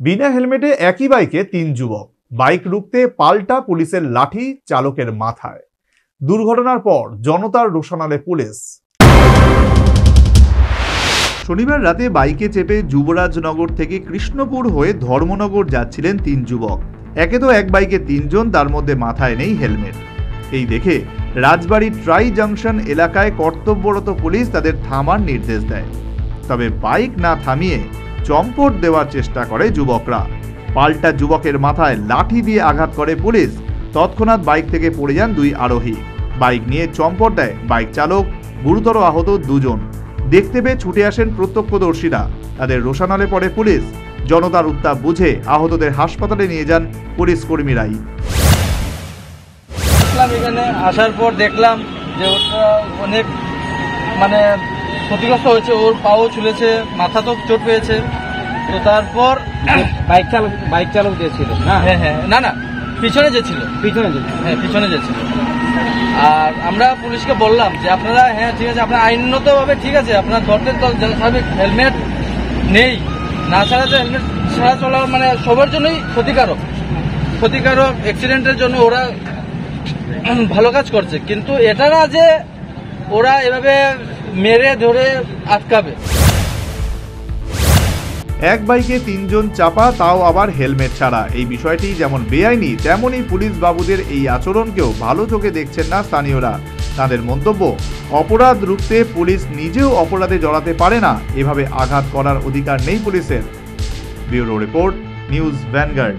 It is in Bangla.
বিনা হেলমেটে একই বাইকে 3 যুবক, বাইক রুখতে পাল্টা পুলিশের লাঠি চালকের মাথায়। দুর্ঘটনার পর জনতার রোষানলে পুলিশ। শনিবার রাতে বাইকে চেপে যুবরাজনগর থেকে কৃষ্ণপুর হয়ে ধর্মনগর যাচ্ছিলেন 3 যুবক। একে তো এক বাইকে 3 জন, তার মধ্যে মাথায় নেই হেলমেট। এই দেখে রাজবাড়ী ট্রাই জাংশন এলাকায় কর্তব্যরত পুলিশ তাদের থামার নির্দেশ দেয়। তবে বাইক না থামিয়ে চম্পট দেওয়ার চেষ্টা করে যুবকরা। পাল্টা যুবকের মাথায় লাঠি দিয়ে আঘাত করে পুলিশ। তৎক্ষণাৎ বাইক থেকে পড়ে যান 2 আরোহী। বাইক নিয়ে চম্পট দেয় বাইক চালক, গুরুতর আহত 2 জন। দেখতে পেয়ে ছুটে আসেন প্রত্যক্ষদর্শীরা। তাদের রোষানলে পড়ে পুলিশ। জনতার উত্তাপ বুঝে আহতদের হাসপাতালে নিয়ে যান পুলিশ কর্মীরাই। এখানে আসার পর দেখলাম যে ওটা অনেক ক্ষতিগ্রস্ত হয়েছে, ওর পাও ছুলেছে, মাথা তো চোট পেয়েছে। তো তারপর বাইক চালক যে ছিল, না পিছনে যে ছিল, পিছনে যে ছিল। আর আমরা পুলিশকে বললাম যে আপনারা ঠিক আছে, আপনার আইনগতভাবে ঠিক আছে, আপনার ধরতে স্বাভাবিক, হেলমেট নেই না ছাড়া যে হেলমেট ছাড়া চলা সবার জন্যই ক্ষতিকারক। অ্যাক্সিডেন্টের জন্য ওরা ভালো কাজ করছে, কিন্তু এটা না যে ওরা এভাবে মেরে ধরে আটকাবে। এক বাইকে 3 জন চাপা, তাও আবার হেলমেট ছাড়া। এই বিষয়টি যেমন বেআইনি, তেমনই পুলিশ বাবুদের এই আচরণকেও ভালো চোখে দেখছেন না স্থানীয়রা। তাদের মন্তব্য, অপরাধ রুখতে পুলিশ নিজেও অপরাধে জড়াতে পারে না, এভাবে আঘাত করার অধিকার নেই পুলিশের। Bureau report, news vanguard.